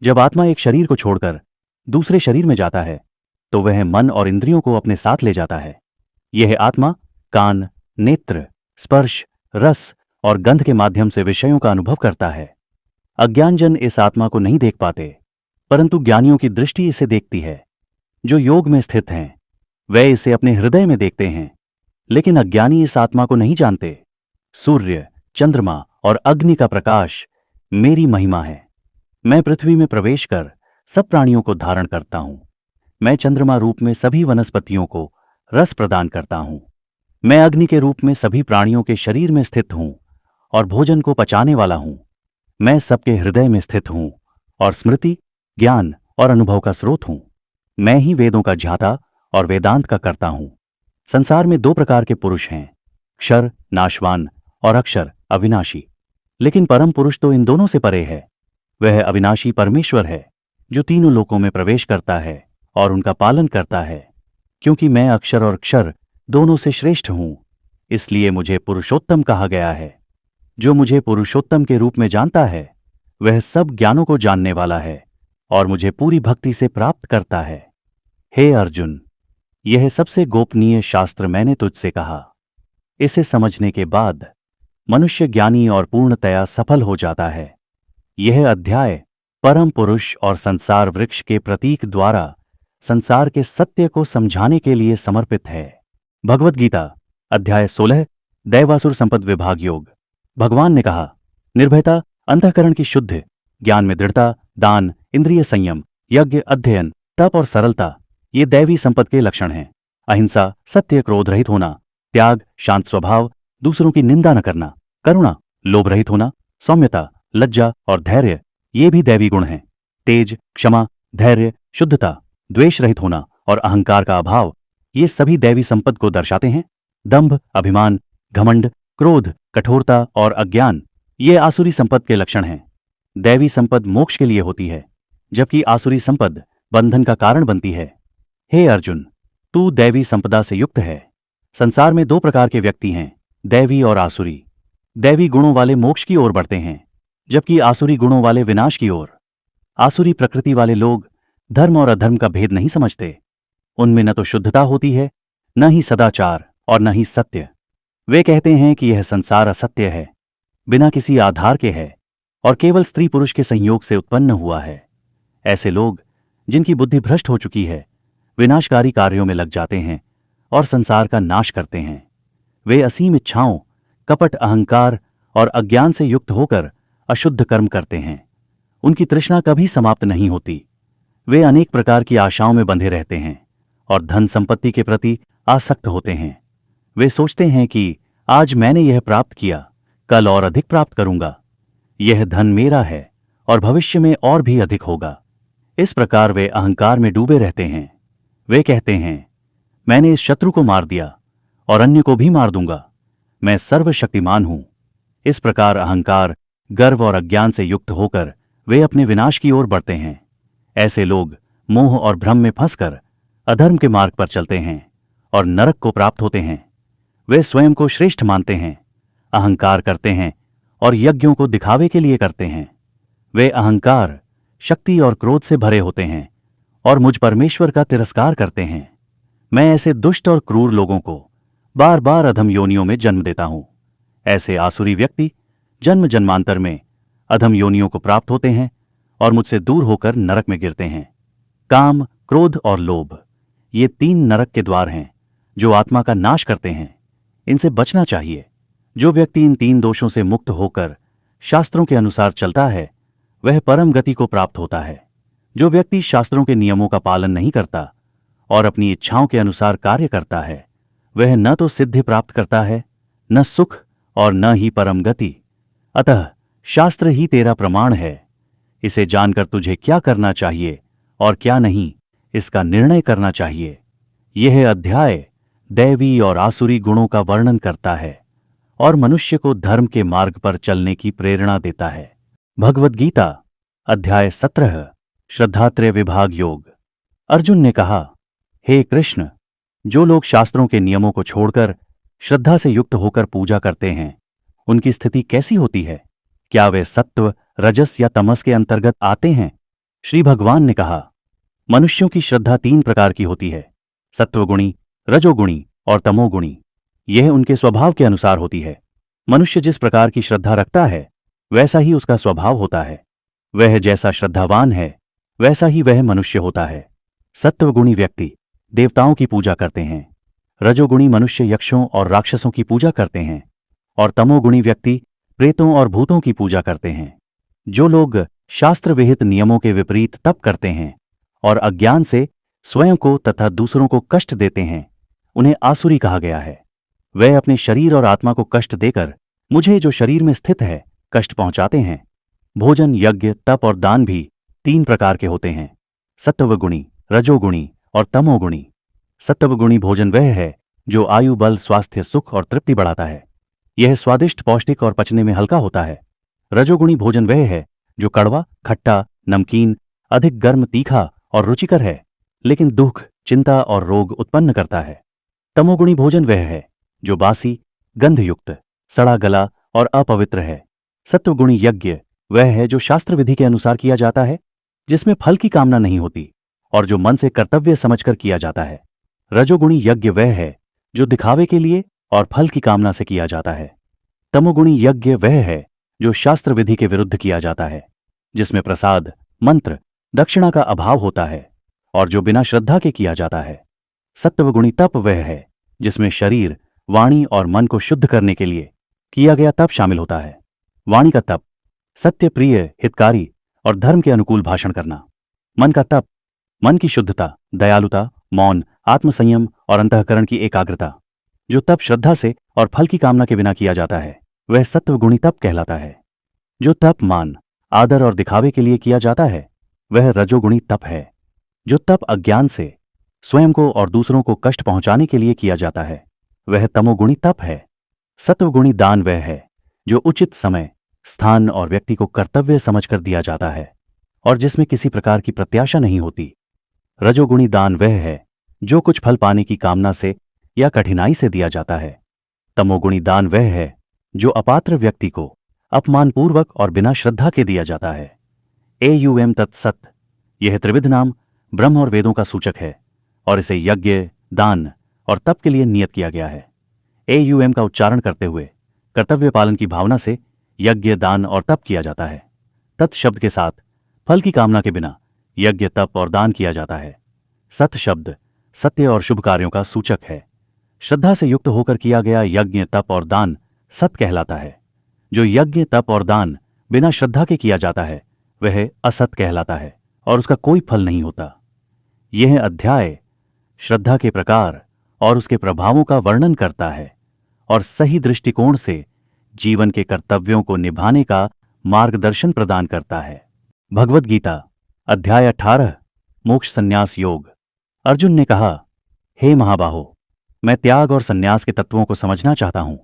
जब आत्मा एक शरीर को छोड़कर दूसरे शरीर में जाता है तो वह मन और इंद्रियों को अपने साथ ले जाता है। यह आत्मा कान, नेत्र, स्पर्श, रस और गंध के माध्यम से विषयों का अनुभव करता है। अज्ञानजन इस आत्मा को नहीं देख पाते, परंतु ज्ञानियों की दृष्टि इसे देखती है। जो योग में स्थित हैं वे इसे अपने हृदय में देखते हैं, लेकिन अज्ञानी इस आत्मा को नहीं जानते। सूर्य, चंद्रमा और अग्नि का प्रकाश मेरी महिमा है। मैं पृथ्वी में प्रवेश कर सब प्राणियों को धारण करता हूं। मैं चंद्रमा रूप में सभी वनस्पतियों को रस प्रदान करता हूं। मैं अग्नि के रूप में सभी प्राणियों के शरीर में स्थित हूं और भोजन को पचाने वाला हूं। मैं सबके हृदय में स्थित हूं और स्मृति, ज्ञान और अनुभव का स्रोत हूं। मैं ही वेदों का ज्ञाता और वेदांत का कर्ता हूं। संसार में दो प्रकार के पुरुष हैं, क्षर नाशवान और अक्षर अविनाशी। लेकिन परम पुरुष तो इन दोनों से परे है। वह अविनाशी परमेश्वर है जो तीनों लोकों में प्रवेश करता है और उनका पालन करता है। क्योंकि मैं अक्षर और क्षर दोनों से श्रेष्ठ हूं, इसलिए मुझे पुरुषोत्तम कहा गया है। जो मुझे पुरुषोत्तम के रूप में जानता है वह सब ज्ञानों को जानने वाला है और मुझे पूरी भक्ति से प्राप्त करता है। हे अर्जुन, यह सबसे गोपनीय शास्त्र मैंने तुझसे कहा। इसे समझने के बाद मनुष्य ज्ञानी और पूर्णतया सफल हो जाता है। यह अध्याय परम पुरुष और संसार वृक्ष के प्रतीक द्वारा संसार के सत्य को समझाने के लिए समर्पित है। भगवद गीता अध्याय 16 दैवासुर संपद विभाग योग। भगवान ने कहा, निर्भयता, अंतःकरण की शुद्ध, ज्ञान में दृढ़ता, दान, इंद्रिय संयम, यज्ञ, अध्ययन, तप और सरलता ये दैवी संपद के लक्षण हैं। अहिंसा, सत्य, क्रोध रहित होना, त्याग, शांत स्वभाव, दूसरों की निंदा न करना, करुणा, लोभ रहित होना, सौम्यता, लज्जा और धैर्य ये भी दैवी गुण हैं। तेज, क्षमा, धैर्य, शुद्धता, द्वेष रहित होना और अहंकार का अभाव ये सभी दैवी संपद को दर्शाते हैं। दंभ, अभिमान, घमंड, क्रोध, कठोरता और अज्ञान ये आसुरी संपद के लक्षण हैं। दैवी संपद मोक्ष के लिए होती है, जबकि आसुरी संपद बंधन का कारण बनती है। हे अर्जुन, तू दैवी संपदा से युक्त है। संसार में दो प्रकार के व्यक्ति हैं, दैवी और आसुरी। दैवी गुणों वाले मोक्ष की ओर बढ़ते हैं, जबकि आसुरी गुणों वाले विनाश की ओर। आसुरी प्रकृति वाले लोग धर्म और अधर्म का भेद नहीं समझते। उनमें न तो शुद्धता होती है, न ही सदाचार और न ही सत्य। वे कहते हैं कि यह संसार असत्य है, बिना किसी आधार के है और केवल स्त्री पुरुष के संयोग से उत्पन्न हुआ है। ऐसे लोग, जिनकी बुद्धि भ्रष्ट हो चुकी है, विनाशकारी कार्यों में लग जाते हैं और संसार का नाश करते हैं। वे असीम इच्छाओं, कपट, अहंकार और अज्ञान से युक्त होकर अशुद्ध कर्म करते हैं। उनकी तृष्णा कभी समाप्त नहीं होती। वे अनेक प्रकार की आशाओं में बंधे रहते हैं और धन संपत्ति के प्रति आसक्त होते हैं। वे सोचते हैं कि आज मैंने यह प्राप्त किया, कल और अधिक प्राप्त करूंगा। यह धन मेरा है और भविष्य में और भी अधिक होगा। इस प्रकार वे अहंकार में डूबे रहते हैं। वे कहते हैं, मैंने इस शत्रु को मार दिया और अन्य को भी मार दूंगा। मैं सर्वशक्तिमान हूं। इस प्रकार अहंकार, गर्व और अज्ञान से युक्त होकर वे अपने विनाश की ओर बढ़ते हैं। ऐसे लोग मोह और भ्रम में फंसकर अधर्म के मार्ग पर चलते हैं और नरक को प्राप्त होते हैं। वे स्वयं को श्रेष्ठ मानते हैं, अहंकार करते हैं और यज्ञों को दिखावे के लिए करते हैं। वे अहंकार, शक्ति और क्रोध से भरे होते हैं और मुझ परमेश्वर का तिरस्कार करते हैं। मैं ऐसे दुष्ट और क्रूर लोगों को बार बार अधम योनियों में जन्म देता हूं। ऐसे आसुरी व्यक्ति जन्म जन्मांतर में अधम योनियों को प्राप्त होते हैं और मुझसे दूर होकर नरक में गिरते हैं। काम, क्रोध और लोभ ये 3 नरक के द्वार हैं जो आत्मा का नाश करते हैं। इनसे बचना चाहिए। जो व्यक्ति इन 3 दोषों से मुक्त होकर शास्त्रों के अनुसार चलता है वह परम गति को प्राप्त होता है। जो व्यक्ति शास्त्रों के नियमों का पालन नहीं करता और अपनी इच्छाओं के अनुसार कार्य करता है वह न तो सिद्धि प्राप्त करता है, न सुख और न ही परम गति। अतः शास्त्र ही तेरा प्रमाण है। इसे जानकर तुझे क्या करना चाहिए और क्या नहीं, इसका निर्णय करना चाहिए। यह अध्याय दैवी और आसुरी गुणों का वर्णन करता है और मनुष्य को धर्म के मार्ग पर चलने की प्रेरणा देता है। भगवद गीता अध्याय 17 श्रद्धात्रय विभाग योग। अर्जुन ने कहा, हे कृष्ण, जो लोग शास्त्रों के नियमों को छोड़कर श्रद्धा से युक्त होकर पूजा करते हैं उनकी स्थिति कैसी होती है? क्या वे सत्व, रजस या तमस के अंतर्गत आते हैं? श्री भगवान ने कहा, मनुष्यों की श्रद्धा 3 प्रकार की होती है, सत्वगुणी, रजोगुणी और तमोगुणी। यह उनके स्वभाव के अनुसार होती है। मनुष्य जिस प्रकार की श्रद्धा रखता है वैसा ही उसका स्वभाव होता है। वह जैसा श्रद्धावान है वैसा ही वह मनुष्य होता है। सत्वगुणी व्यक्ति देवताओं की पूजा करते हैं, रजोगुणी मनुष्य यक्षों और राक्षसों की पूजा करते हैं, और तमोगुणी व्यक्ति प्रेतों और भूतों की पूजा करते हैं। जो लोग शास्त्र विहित नियमों के विपरीत तप करते हैं और अज्ञान से स्वयं को तथा दूसरों को कष्ट देते हैं, उन्हें आसुरी कहा गया है। वे अपने शरीर और आत्मा को कष्ट देकर मुझे जो शरीर में स्थित है कष्ट पहुंचाते हैं। भोजन, यज्ञ, तप और दान भी 3 प्रकार के होते हैं, सत्वगुणी, रजोगुणी और तमोगुणी। सत्वगुणी भोजन वह है जो आयु, बल, स्वास्थ्य, सुख और तृप्ति बढ़ाता है। यह स्वादिष्ट, पौष्टिक और पचने में हल्का होता है। रजोगुणी भोजन वह है जो कड़वा, खट्टा, नमकीन, अधिक गर्म, तीखा और रुचिकर है, लेकिन दुख, चिंता और रोग उत्पन्न करता है। तमोगुणी भोजन वह है जो बासी, गंधयुक्त, सड़ा गला और अपवित्र है। सत्वगुणी यज्ञ वह है जो शास्त्र विधि के अनुसार किया जाता है, जिसमें फल की कामना नहीं होती और जो मन से कर्तव्य समझकर किया जाता है। रजोगुणी यज्ञ वह है जो दिखावे के लिए और फल की कामना से किया जाता है। तमोगुणी यज्ञ वह है जो शास्त्र विधि के विरुद्ध किया जाता है, जिसमें प्रसाद, मंत्र, दक्षिणा का अभाव होता है और जो बिना श्रद्धा के किया जाता है। सत्वगुणी तप वह है जिसमें शरीर, वाणी और मन को शुद्ध करने के लिए किया गया तप शामिल होता है। वाणी का तप, सत्य, प्रिय, हितकारी और धर्म के अनुकूल भाषण करना। मन का तप, मन की शुद्धता, दयालुता, मौन, आत्मसंयम और अंतःकरण की एकाग्रता। जो तप श्रद्धा से और फल की कामना के बिना किया जाता है वह सत्वगुणी तप कहलाता है। जो तप मान, आदर और दिखावे के लिए किया जाता है वह रजोगुणी तप है। जो तप अज्ञान से स्वयं को और दूसरों को कष्ट पहुंचाने के लिए किया जाता है वह तमोगुणी तप है। सत्वगुणी दान वह है जो उचित समय, स्थान और व्यक्ति को कर्तव्य समझकर दिया जाता है और जिसमें किसी प्रकार की प्रत्याशा नहीं होती। रजोगुणी दान वह है जो कुछ फल पाने की कामना से या कठिनाई से दिया जाता है। तमोगुणी दान वह है जो अपात्र व्यक्ति को अपमानपूर्वक और बिना श्रद्धा के दिया जाता है। एयुएम तत्सत, यह त्रिविध नाम ब्रह्म और वेदों का सूचक है और इसे यज्ञ, दान और तप के लिए नियत किया गया है। एयुएम का उच्चारण करते हुए कर्तव्य पालन की भावना से यज्ञ, दान और तप किया जाता है। तत् शब्द के साथ फल की कामना के बिना यज्ञ, तप और दान किया जाता है। सत शब्द सत्य और शुभ कार्यों का सूचक है। श्रद्धा से युक्त होकर किया गया यज्ञ, तप और दान सत कहलाता है। जो यज्ञ, तप और दान बिना श्रद्धा के किया जाता है वह असत कहलाता है और उसका कोई फल नहीं होता। यह अध्याय श्रद्धा के प्रकार और उसके प्रभावों का वर्णन करता है और सही दृष्टिकोण से जीवन के कर्तव्यों को निभाने का मार्गदर्शन प्रदान करता है। भगवद गीता अध्याय 18 मोक्ष संन्यास योग। अर्जुन ने कहा, हे महाबाहो, मैं त्याग और संन्यास के तत्वों को समझना चाहता हूं।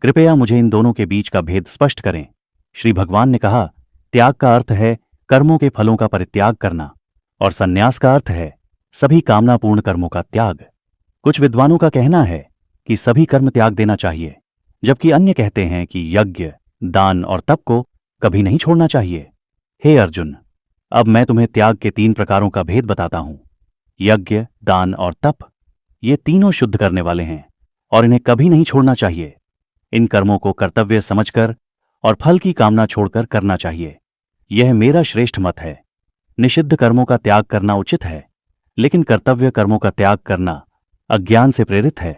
कृपया मुझे इन दोनों के बीच का भेद स्पष्ट करें। श्री भगवान ने कहा, त्याग का अर्थ है कर्मों के फलों का परित्याग करना और संन्यास का अर्थ है सभी कामनापूर्ण कर्मों का त्याग। कुछ विद्वानों का कहना है कि सभी कर्म त्याग देना चाहिए, जबकि अन्य कहते हैं कि यज्ञ, दान और तप को कभी नहीं छोड़ना चाहिए। हे अर्जुन, अब मैं तुम्हें त्याग के 3 प्रकारों का भेद बताता हूं। यज्ञ, दान और तप, ये तीनों शुद्ध करने वाले हैं और इन्हें कभी नहीं छोड़ना चाहिए। इन कर्मों को कर्तव्य समझकर और फल की कामना छोड़कर करना चाहिए। यह मेरा श्रेष्ठ मत है। निषिद्ध कर्मों का त्याग करना उचित है, लेकिन कर्तव्य कर्मों का त्याग करना अज्ञान से प्रेरित है।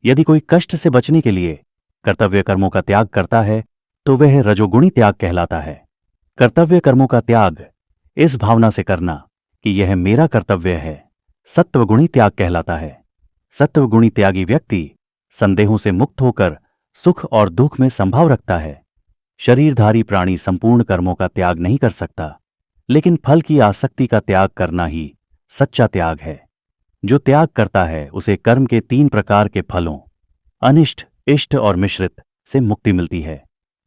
यदि कोई कष्ट से बचने के लिए कर्तव्य कर्मों का त्याग करता है तो वह रजोगुणी त्याग कहलाता है। कर्तव्य कर्मों का त्याग इस भावना से करना कि यह मेरा कर्तव्य है, सत्वगुणी त्याग कहलाता है। सत्वगुणी त्यागी व्यक्ति संदेहों से मुक्त होकर सुख और दुख में संभाव रखता है। शरीरधारी प्राणी संपूर्ण कर्मों का त्याग नहीं कर सकता, लेकिन फल की आसक्ति का त्याग करना ही सच्चा त्याग है। जो त्याग करता है उसे कर्म के 3 प्रकार के फलों, अनिष्ट, इष्ट और मिश्रित से मुक्ति मिलती है।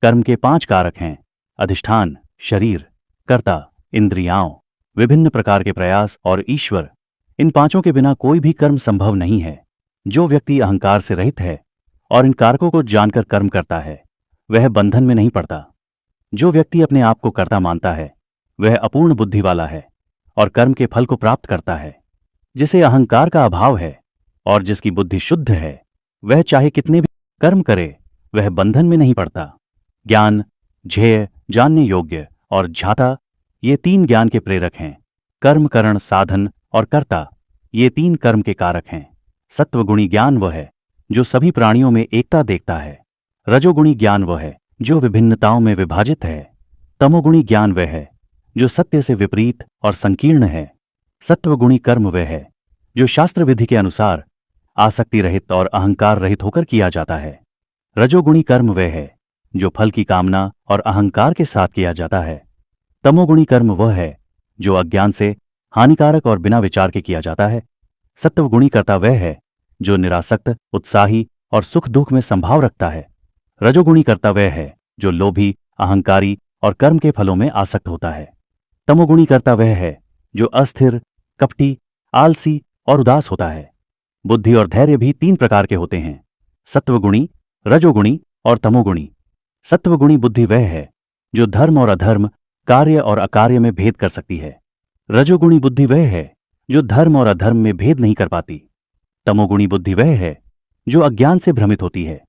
कर्म के 5 कारक हैं: अधिष्ठान, शरीर, कर्ता, इंद्रियाओं, विभिन्न प्रकार के प्रयास और ईश्वर। इन 5 के बिना कोई भी कर्म संभव नहीं है। जो व्यक्ति अहंकार से रहित है और इन कारकों को जानकर कर्म करता है वह बंधन में नहीं पड़ता। जो व्यक्ति अपने आप को कर्ता मानता है वह अपूर्ण बुद्धि वाला है और कर्म के फल को प्राप्त करता है। जिसे अहंकार का अभाव है और जिसकी बुद्धि शुद्ध है, वह चाहे कितने भी कर्म करे, वह बंधन में नहीं पड़ता। ज्ञान, ध्येय, जानने योग्य और झाता, ये तीन ज्ञान के प्रेरक हैं। कर्म, करण, साधन और कर्ता, ये तीन कर्म के कारक हैं। सत्वगुणी ज्ञान वह है जो सभी प्राणियों में एकता देखता है। रजोगुणी ज्ञान वह है जो विभिन्नताओं में विभाजित है। तमोगुणी ज्ञान वह है जो सत्य से विपरीत और संकीर्ण है। सत्वगुणी कर्म वह है जो शास्त्र विधि के अनुसार आसक्ति रहित और अहंकार रहित होकर किया जाता है। रजोगुणी कर्म वह है जो फल की कामना और अहंकार के साथ किया जाता है। तमोगुणी कर्म वह है जो अज्ञान से, हानिकारक और बिना विचार के किया जाता है। सत्वगुणी कर्ता वह है जो निरासक्त, उत्साही और सुख दुख में संभाव रखता है। रजोगुणी कर्ता वह है जो लोभी, अहंकारी और कर्म के फलों में आसक्त होता है। तमोगुणी कर्ता वह है जो अस्थिर, कपटी, आलसी और उदास होता है। बुद्धि और धैर्य भी तीन प्रकार के होते हैं: सत्वगुणी, रजोगुणी और तमोगुणी। सत्वगुणी बुद्धि वह है जो धर्म और अधर्म, कार्य और अकार्य में भेद कर सकती है। रजोगुणी बुद्धि वह है जो धर्म और अधर्म में भेद नहीं कर पाती। तमोगुणी बुद्धि वह है जो अज्ञान से भ्रमित होती है।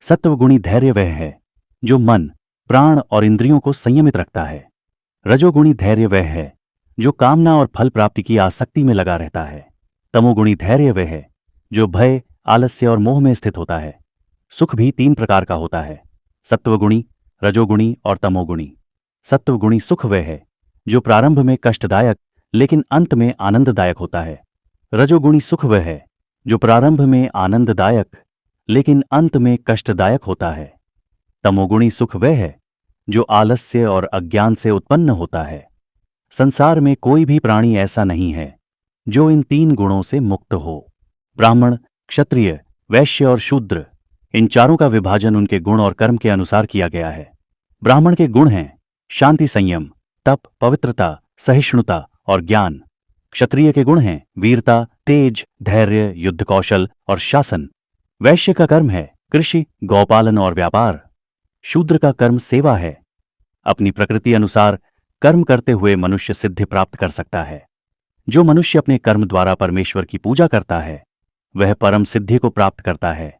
सत्वगुणी धैर्य वह है जो मन, प्राण और इंद्रियों को संयमित रखता है। रजोगुणी धैर्य वह है जो कामना और फल प्राप्ति की आसक्ति में लगा रहता है। तमोगुणी धैर्य वह है जो भय, आलस्य और मोह में स्थित होता है। सुख भी तीन प्रकार का होता है: सत्वगुणी, रजोगुणी और तमोगुणी। सत्वगुणी सुख वह है जो प्रारंभ में कष्टदायक लेकिन अंत में आनंददायक होता है। रजोगुणी सुख वह है जो प्रारंभ में आनंददायक लेकिन अंत में कष्टदायक होता है। तमोगुणी सुख वह है जो आलस्य और अज्ञान से उत्पन्न होता है। संसार में कोई भी प्राणी ऐसा नहीं है जो इन तीन गुणों से मुक्त हो। ब्राह्मण, क्षत्रिय, वैश्य और शूद्र, इन चारों का विभाजन उनके गुण और कर्म के अनुसार किया गया है। ब्राह्मण के गुण हैं शांति, संयम, तप, पवित्रता, सहिष्णुता और ज्ञान। क्षत्रिय के गुण हैं वीरता, तेज, धैर्य, युद्ध कौशल और शासन। वैश्य का कर्म है कृषि, गौपालन और व्यापार। शूद्र का कर्म सेवा है। अपनी प्रकृति अनुसार कर्म करते हुए मनुष्य सिद्धि प्राप्त कर सकता है। जो मनुष्य अपने कर्म द्वारा परमेश्वर की पूजा करता है, वह परम सिद्धि को प्राप्त करता है।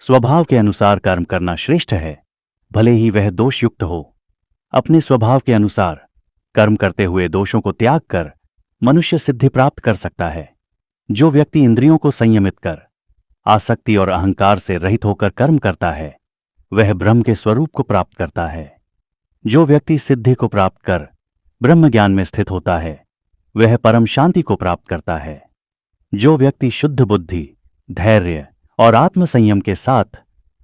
स्वभाव के अनुसार कर्म करना श्रेष्ठ है, भले ही वह दोषयुक्त हो। अपने स्वभाव के अनुसार कर्म करते हुए दोषों को त्याग कर मनुष्य सिद्धि प्राप्त कर सकता है। जो व्यक्ति इंद्रियों को संयमित कर आसक्ति और अहंकार से रहित होकर कर्म करता है, वह ब्रह्म के स्वरूप को प्राप्त करता है। जो व्यक्ति सिद्धि को प्राप्त कर ब्रह्म ज्ञान में स्थित होता है, वह परम शांति को प्राप्त करता है। जो व्यक्ति शुद्ध बुद्धि, धैर्य और आत्मसंयम के साथ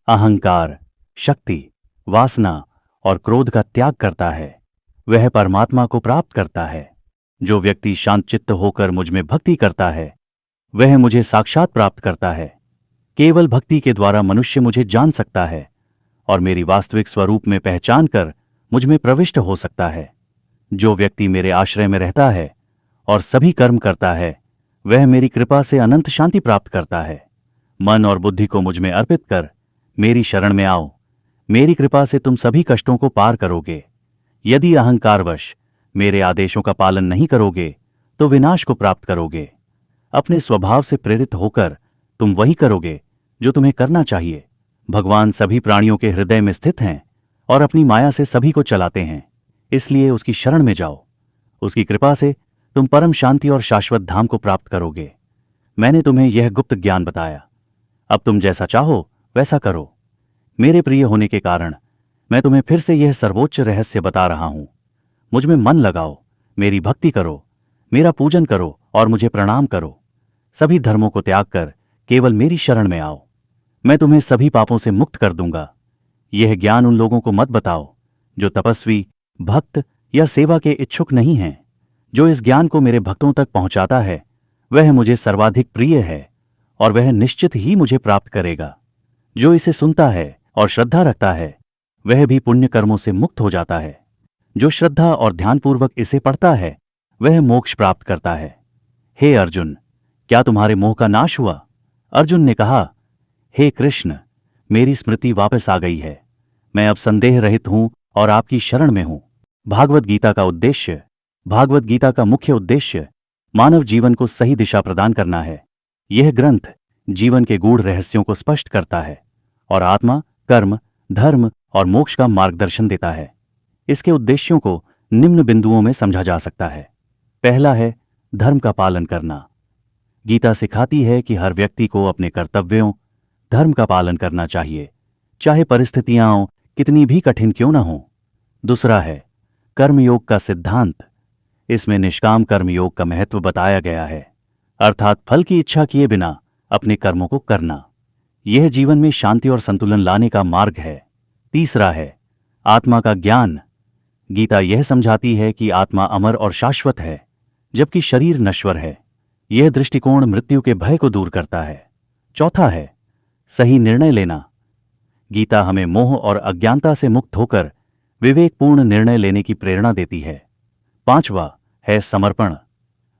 अहंकार, शक्ति, वासना और क्रोध का त्याग करता है, वह परमात्मा को प्राप्त करता है। जो व्यक्ति शांतचित्त होकर मुझ में भक्ति करता है, वह मुझे साक्षात प्राप्त करता है। केवल भक्ति के द्वारा मनुष्य मुझे जान सकता है और मेरी वास्तविक स्वरूप में पहचान कर मुझ में प्रविष्ट हो सकता है। जो व्यक्ति मेरे आश्रय में रहता है और सभी कर्म करता है, वह मेरी कृपा से अनंत शांति प्राप्त करता है। मन और बुद्धि को मुझ में अर्पित कर मेरी शरण में आओ। मेरी कृपा से तुम सभी कष्टों को पार करोगे। यदि अहंकारवश मेरे आदेशों का पालन नहीं करोगे तो विनाश को प्राप्त करोगे। अपने स्वभाव से प्रेरित होकर तुम वही करोगे जो तुम्हें करना चाहिए। भगवान सभी प्राणियों के हृदय में स्थित हैं और अपनी माया से सभी को चलाते हैं, इसलिए उसकी शरण में जाओ। उसकी कृपा से तुम परम शांति और शाश्वत धाम को प्राप्त करोगे। मैंने तुम्हें यह गुप्त ज्ञान बताया, अब तुम जैसा चाहो वैसा करो। मेरे प्रिय होने के कारण मैं तुम्हें फिर से यह सर्वोच्च रहस्य बता रहा हूं। मुझ में मन लगाओ, मेरी भक्ति करो, मेरा पूजन करो और मुझे प्रणाम करो। सभी धर्मों को त्याग कर केवल मेरी शरण में आओ। मैं तुम्हें सभी पापों से मुक्त कर दूंगा। यह ज्ञान उन लोगों को मत बताओ जो तपस्वी, भक्त या सेवा के इच्छुक नहीं हैं। जो इस ज्ञान को मेरे भक्तों तक पहुंचाता है, वह मुझे सर्वाधिक प्रिय है और वह निश्चित ही मुझे प्राप्त करेगा। जो इसे सुनता है और श्रद्धा रखता है, वह भी पुण्य कर्मों से मुक्त हो जाता है। जो श्रद्धा और ध्यानपूर्वक इसे पढ़ता है, वह मोक्ष प्राप्त करता है। हे अर्जुन, क्या तुम्हारे मोह का नाश हुआ? अर्जुन ने कहा, हे कृष्ण, मेरी स्मृति वापस आ गई है। मैं अब संदेह रहित हूं और आपकी शरण में हूं। भागवत गीता का उद्देश्य भागवत गीता का मुख्य उद्देश्य मानव जीवन को सही दिशा प्रदान करना है। यह ग्रंथ जीवन के गूढ़ रहस्यों को स्पष्ट करता है और आत्मा, कर्म, धर्म और मोक्ष का मार्गदर्शन देता है। इसके उद्देश्यों को निम्न बिंदुओं में समझा जा सकता है। पहला है धर्म का पालन करना। गीता सिखाती है कि हर व्यक्ति को अपने कर्तव्यों, धर्म का पालन करना चाहिए, चाहे परिस्थितियां कितनी भी कठिन क्यों न हों। दूसरा है कर्मयोग का सिद्धांत। इसमें निष्काम कर्मयोग का महत्व बताया गया है, अर्थात फल की इच्छा किए बिना अपने कर्मों को करना। यह जीवन में शांति और संतुलन लाने का मार्ग है। तीसरा है आत्मा का ज्ञान। गीता यह समझाती है कि आत्मा अमर और शाश्वत है, जबकि शरीर नश्वर है। यह दृष्टिकोण मृत्यु के भय को दूर करता है। चौथा है सही निर्णय लेना। गीता हमें मोह और अज्ञानता से मुक्त होकर विवेकपूर्ण निर्णय लेने की प्रेरणा देती है। पांचवा है समर्पण।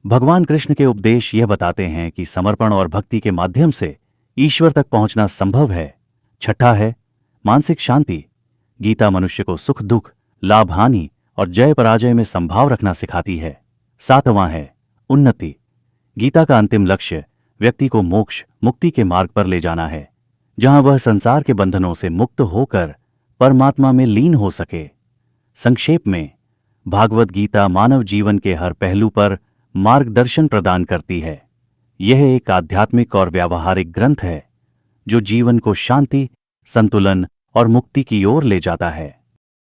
भगवान कृष्ण के उपदेश यह बताते हैं कि समर्पण और भक्ति के माध्यम से ईश्वर तक पहुंचना संभव है। छठा है मानसिक शांति। गीता मनुष्य को सुख दुख, लाभ हानि और जय पराजय में संभाव रखना सिखाती है। सातवां है उन्नति। गीता का अंतिम लक्ष्य व्यक्ति को मोक्ष, मुक्ति के मार्ग पर ले जाना है, जहां वह संसार के बंधनों से मुक्त होकर परमात्मा में लीन हो सके। संक्षेप में, भागवत गीता मानव जीवन के हर पहलू पर मार्गदर्शन प्रदान करती है। यह एक आध्यात्मिक और व्यावहारिक ग्रंथ है जो जीवन को शांति, संतुलन और मुक्ति की ओर ले जाता है।